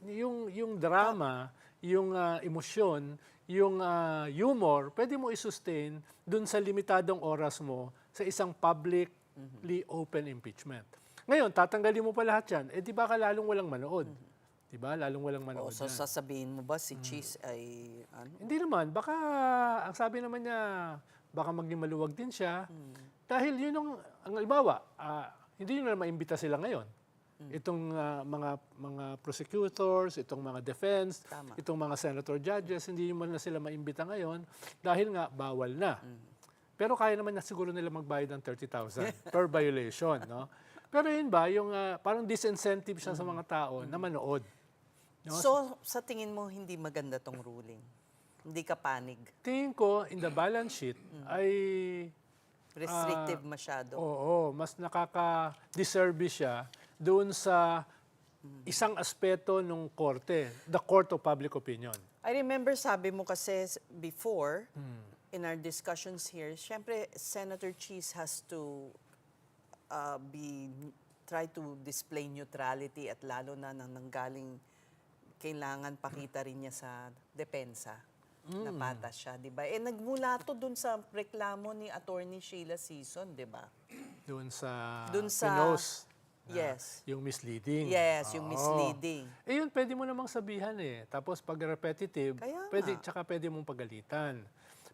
R: yung drama, yung emosyon, yung humor, pwede mo i-sustain dun sa limitadong oras mo sa isang publicly open impeachment. Ngayon, tatanggalin mo pa lahat yan, di ba ka lalong walang manood? Diba? Lalong walang manood
A: so sasabihin mo ba si Chis ay ano?
R: Hindi naman. Baka, ang sabi naman niya, baka maging maluwag din siya. Dahil yun ang halimbawa, hindi nyo na maimbita sila ngayon. Itong mga prosecutors, itong mga defense, itong mga senator judges, hindi nyo na sila maimbita ngayon dahil nga bawal na. Pero kaya naman na siguro nila magbayad ng 30,000 per violation. No? Pero yun ba, yung parang disincentive siya sa mga tao na manood. No?
A: So, sa tingin mo, hindi maganda tong ruling? Hindi ka panig?
R: Tingin ko, in the balance sheet, ay
A: restrictive masyado.
R: Oo, mas nakaka-disservice siya doon sa isang aspeto ng korte, the court of public opinion.
A: I remember sabi mo kasi before, in our discussions here, syempre, Senator Chis has to try to display neutrality at lalo na nang nanggaling kailangan pakita rin niya sa depensa na patas siya, di ba? Nagmula to dun sa reklamo ni Attorney Sheila Season, di ba?
R: Doon sa Pinos.
A: Yes.
R: Yung misleading.
A: Yes, yung misleading.
R: Yun, pwede mo namang sabihan Tapos pag repetitive, tsaka pwede mong pagalitan.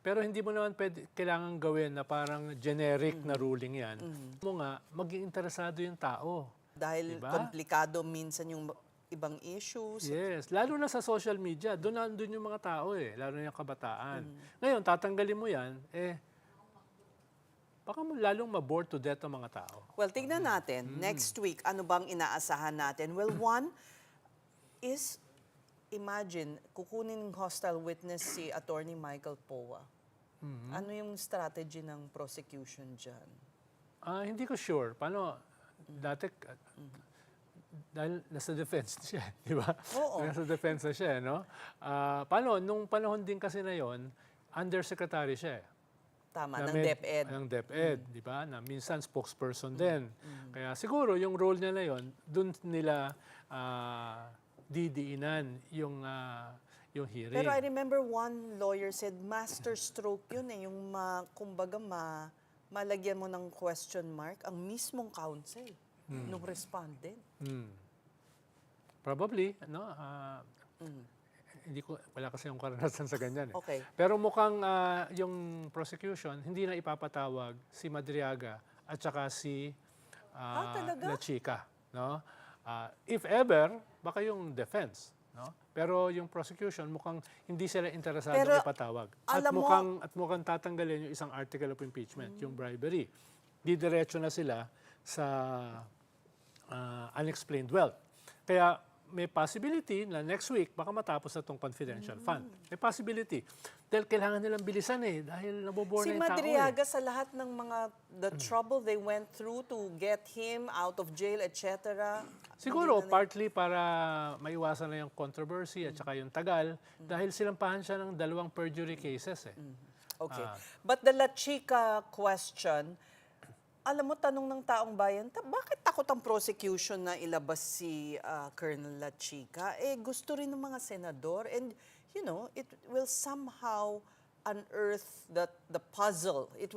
R: Pero hindi mo naman kailangan gawin na parang generic na ruling yan. Mo nga, maging interesado yung tao.
A: Dahil komplikado minsan yung ibang issues.
R: Yes, lalo na sa social media, doon yung mga tao lalo na yung kabataan. Ngayon, tatanggalin mo yan, baka lalong ma-bore to death ang mga tao.
A: Well, tignan natin, next week, ano bang inaasahan natin? Well, one is, imagine, kukunin ng hostile witness si Attorney Michael Poa. Ano yung strategy ng prosecution dyan?
R: Hindi ko sure. Paano, dati, dahil nasa defense siya, di ba?
A: Oo.
R: Nasa defense na siya, no? Paano, nung panahon din kasi na yon, undersecretary siya.
A: Tama, ng DepEd.
R: Ng DepEd, di ba? Na minsan spokesperson din. Kaya siguro yung role niya na yon, dun nila didiinan yung hearing.
A: Pero I remember one lawyer said, master stroke yun yung kumbaga malagyan mo ng question mark ang mismong counsel nung respondent.
R: Probably, no? Wala kasi yung karanasan sa ganyan.
A: Okay.
R: Pero mukhang yung prosecution, hindi na ipapatawag si Madriaga at saka si La Chica. No? If ever, baka yung defense. No? Pero yung prosecution, mukhang hindi sila interesado ipatawag. At mukhang tatanggalin yung isang article of impeachment, yung bribery. Didiretso na sila sa unexplained wealth. Kaya may possibility na next week baka matapos na itong confidential fund. May possibility. Dahil kailangan nilang bilisan dahil nabobore na yung tao.
A: Si Madriaga sa lahat ng the trouble they went through to get him out of jail, etc.
R: Siguro, partly para maiwasan na yung controversy at saka yung tagal dahil silampahan siya ng 2 perjury cases.
A: Okay. But the La Chica question, alam mo, tanong ng taong bayan, bakit takot ang prosecution na ilabas si Colonel La Chica? Gusto rin ng mga senador. And, you know, it will somehow unearth the puzzle. It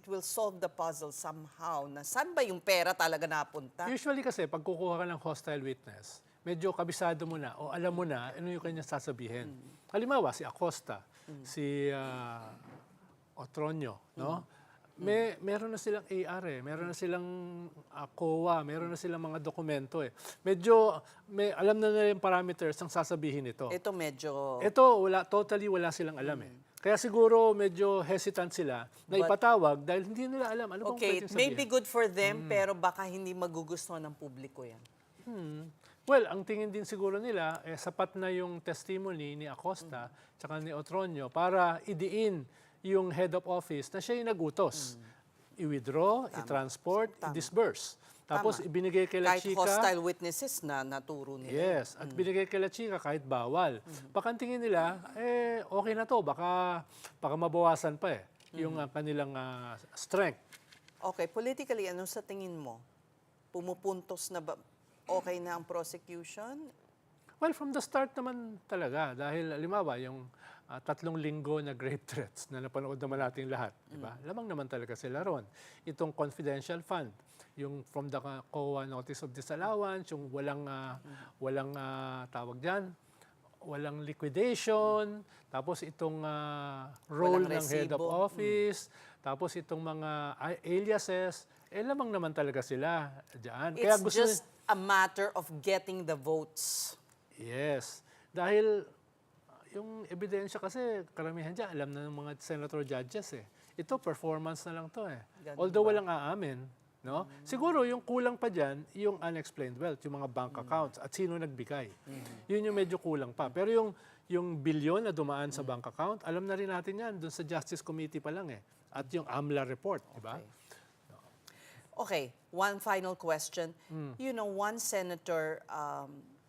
A: will solve the puzzle somehow. Na saan ba yung pera talaga napunta?
R: Usually kasi, pag kukuha ka ng hostile witness, medyo kabisado mo na o alam mo na ano yung kanya sasabihin. Halimbawa, si Acosta, si Otronio, no? Meron na silang AR meron na silang COA, meron na silang mga dokumento Medyo alam na nila yung parameters ang sasabihin nito.
A: Ito medyo...
R: Ito totally wala silang alam Kaya siguro medyo hesitant sila na ipatawag dahil hindi nila alam ano bang pwedeng sabihin.
A: May be good for them pero baka hindi magugustuhan ng publiko yan.
R: Well, ang tingin din siguro nila, sapat na yung testimony ni Acosta tsaka ni Otronio para idiin yung head of office na siya yung nagutos. I-withdraw, i-transport, i-disburse. Tapos ibinigay kay La Chica.
A: Kahit hostile witnesses na naturo nila.
R: Yes, at binigay kay La Chica kahit bawal. Baka ang tingin nila, okay na to, baka mabawasan pa yung kanilang strength.
A: Okay, politically, ano sa tingin mo? Pumupuntos na ba? Okay na ang prosecution?
R: Well, from the start naman talaga. Dahil, halimbawa, yung 3 linggo na grave threats na napanood naman natin lahat. Diba? Lamang naman talaga sila ron. Itong confidential fund, yung from the COA Notice of Disallowance, yung walang tawag dyan, walang liquidation, tapos itong role ng head of office, tapos itong mga aliases, lamang naman talaga sila dyan.
A: It's just a matter of getting the votes.
R: Yes. Dahil yung ebidensya kasi, karamihan dyan, alam na ng mga senator judges Ito, performance na lang to Although walang aamin, no? Siguro yung kulang pa dyan, yung unexplained wealth, yung mga bank accounts, at sino nagbigay. Yun yung medyo kulang pa. Pero yung bilyon na dumaan sa bank account, alam na rin natin yan, dun sa Justice Committee pa lang At yung AMLA report, di ba?
A: Okay, one final question. You know, one senator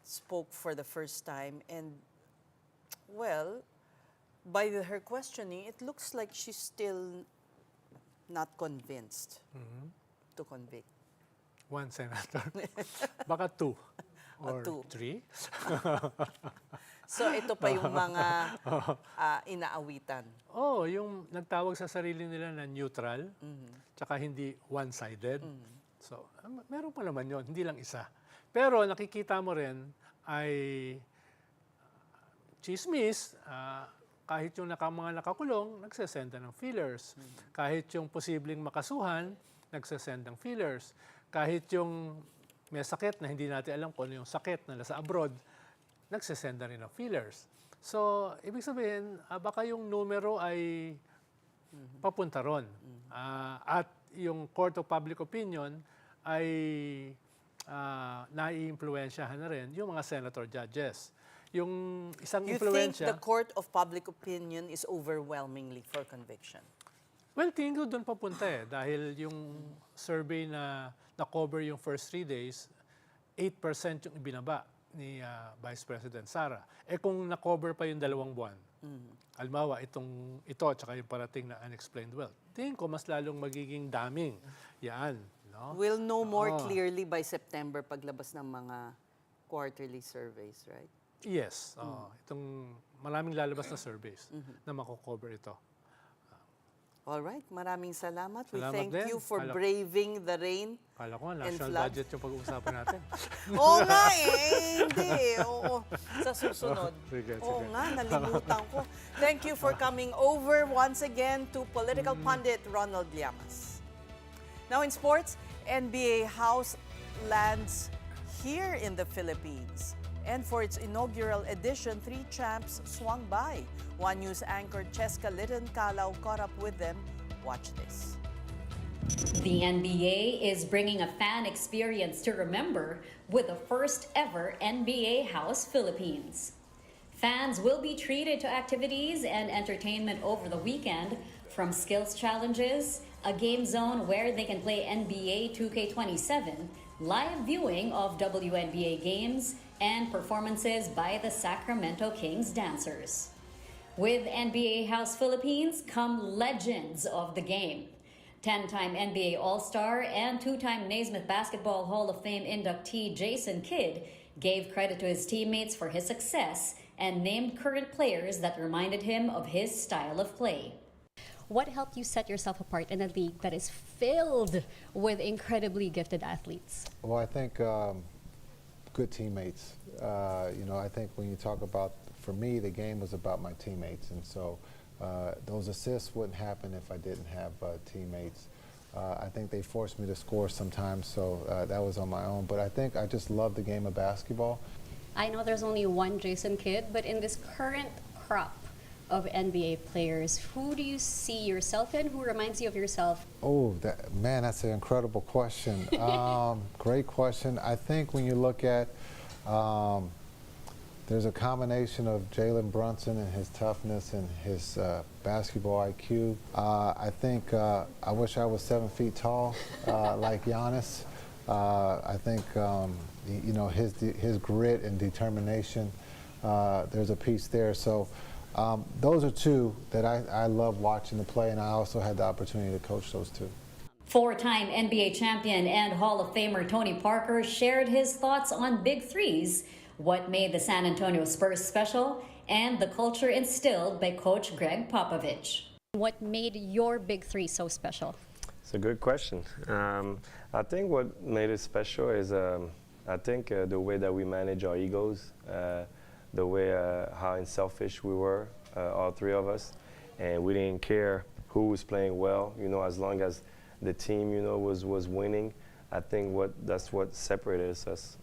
A: spoke for the first time and well, by her questioning, it looks like she's still not convinced to convict.
R: One senator. Baka 2 or 3.
A: So ito pa yung mga inaawitan.
R: Yung nagtawag sa sarili nila na neutral, tsaka hindi one-sided. So, meron pa naman yun, hindi lang isa. Pero nakikita mo rin ay chismis, kahit yung mga nakakulong, nagsasenda ng feelers. Kahit yung posibleng makasuhan, nagsasend ng feelers. Kahit yung may sakit na hindi natin alam kung ano yung sakit na nasa abroad, nagsisend na rin ng fillers. So, ibig sabihin, baka yung numero ay papunta ron. At yung Court of Public Opinion ay nai-impluensyahan na rin yung mga senator judges. Yung isang
A: You think
R: impluensya...
A: the Court of Public Opinion is overwhelmingly for conviction?
R: Well, tingin ko doon papunta dahil yung survey na na-cover yung first 3 days, 8% yung ibinaba ni Vice President Sara. Kung na-cover pa yung 2 buwan, halimbawa ito tsaka yung parating na unexplained wealth, tingin ko mas lalong magiging daming yan. No?
A: We'll know more clearly by September paglabas ng mga quarterly surveys, right?
R: Yes. Itong maraming lalabas na surveys na mako-cover ito.
A: All right, maraming salamat. We
R: Salamat
A: thank
R: din.
A: you for braving the rain.
R: Kala ko nga,
A: and
R: national
A: flood.
R: budget yung pag-uusapan natin.
A: Oo nga hindi. Oo. Sa susunod.
R: Sige.
A: Oo nga, nalimutan ko. Thank you for coming over once again to political pundit Ronald Llamas. Now in sports, NBA house lands here in the Philippines. And for its inaugural edition, 3 champs swung by. One News anchor Cheska Litton-Calao caught up with them. Watch this.
S: The NBA is bringing a fan experience to remember with the first ever NBA House Philippines. Fans will be treated to activities and entertainment over the weekend, from skills challenges, a game zone where they can play NBA 2K27, live viewing of WNBA games, and performances by the Sacramento Kings dancers. With NBA House Philippines come legends of the game. 10-time NBA All-Star and 2-time Naismith Basketball Hall of Fame inductee Jason Kidd gave credit to his teammates for his success and named current players that reminded him of his style of play.
T: What helped you set yourself apart in a league that is filled with incredibly gifted athletes?
U: Well, I think good teammates. I think when you talk about, for me, the game was about my teammates, and so those assists wouldn't happen if I didn't have teammates. I think they forced me to score sometimes, so that was on my own. But I think I just love the game of basketball.
T: I know there's only one Jason Kidd, but in this current crop of NBA players, who do you see yourself in? Who reminds you of yourself?
U: Oh, man, that's an incredible question. Great question. I think when you look at, there's a combination of Jalen Brunson and his toughness and his basketball IQ. I think I wish I was 7 feet tall, like Giannis. I think his grit and determination. There's a piece there. So. Those are 2 that I love watching the play, and I also had the opportunity to coach those 2.
S: 4-time NBA champion and Hall of Famer Tony Parker shared his thoughts on Big Threes, what made the San Antonio Spurs special, and the culture instilled by Coach Greg Popovich.
T: What made your Big Three so special?
V: It's a good question. I think what made it special is I think the way that we manage our egos, the way how unselfish we were, all 3 of us, and we didn't care who was playing well, as long as the team, was winning. I think that's what separated us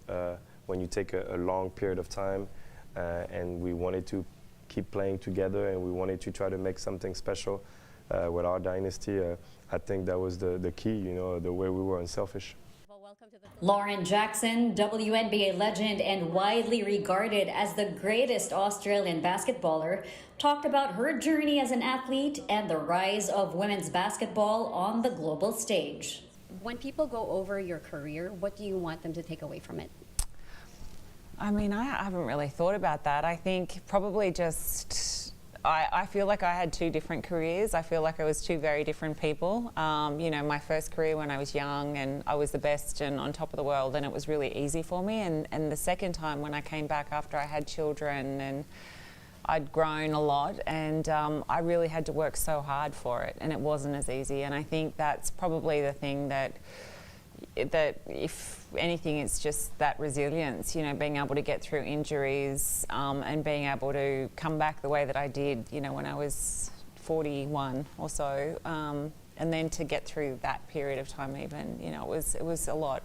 V: when you take a long period of time, and we wanted to keep playing together, and we wanted to try to make something special with our dynasty. I think that was the key, the way we were unselfish.
S: Lauren Jackson, WNBA legend and widely regarded as the greatest Australian basketballer, talked about her journey as an athlete and the rise of women's basketball on the global stage.
T: When people go over your career, what do you want them to take away from it?
W: I mean, I haven't really thought about that. I think probably just I feel like I had 2 different careers. I feel like I was 2 very different people. My first career when I was young and I was the best and on top of the world, and it was really easy for me. And the second time when I came back after I had children and I'd grown a lot, and I really had to work so hard for it, and it wasn't as easy. And I think that's probably the thing that if anything, it's just that resilience, being able to get through injuries and being able to come back the way that I did, when I was 41 or so, and then to get through that period of time even, it was a lot.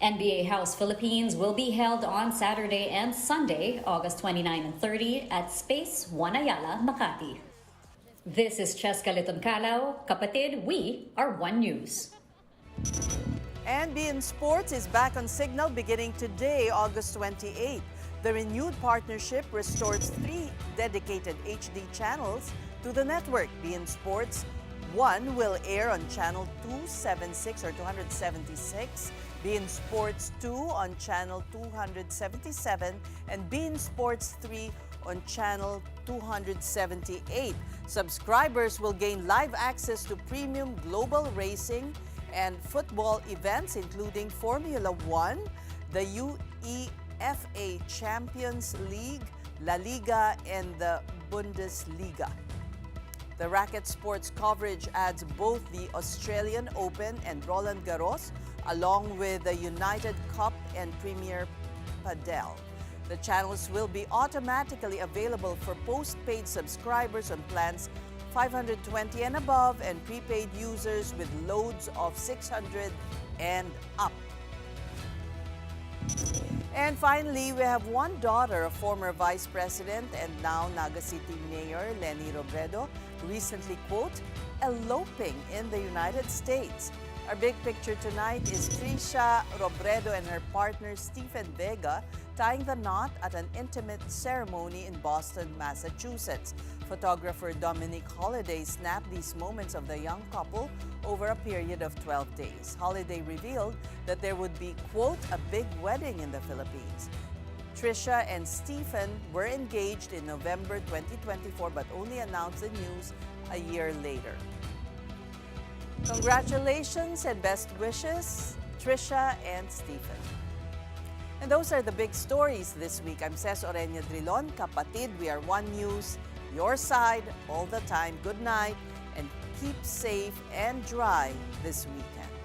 S: NBA House Philippines will be held on Saturday and Sunday, August 29 and 30 at Space 1 Ayala, Makati. This is Cheska Liton-Calao. Kapatid, we are One News.
A: And beIN Sports is back on Signal beginning today, August 28. The renewed partnership restores 3 dedicated HD channels to the network. beIN Sports 1 will air on channel 276 or 276, beIN Sports 2 on channel 277, and beIN Sports 3 on channel 278. Subscribers will gain live access to premium global racing and football events including Formula 1, the UEFA Champions League, La Liga, and the Bundesliga. The racket sports coverage adds both the Australian Open and Roland Garros, along with the United Cup and Premier Padel. The channels will be automatically available for postpaid subscribers on plans 520 and above and prepaid users with loads of 600 and up. And finally, we have one daughter of former Vice President and now Naga City Mayor Leni Robredo, recently, quote, eloping in the United States. Our big picture tonight is Trisha Robredo and her partner Stephen Vega tying the knot at an intimate ceremony in Boston, Massachusetts. Photographer Dominic Holliday snapped these moments of the young couple over a period of 12 days. Holliday revealed that there would be, quote, a big wedding in the Philippines. Trisha and Stephen were engaged in November 2024 but only announced the news a year later. Congratulations and best wishes, Trisha and Stephen. And those are the big stories this week. I'm Ces Oreña Drilon. Kapatid, we are One News, your side all the time. Good night and keep safe and dry this weekend.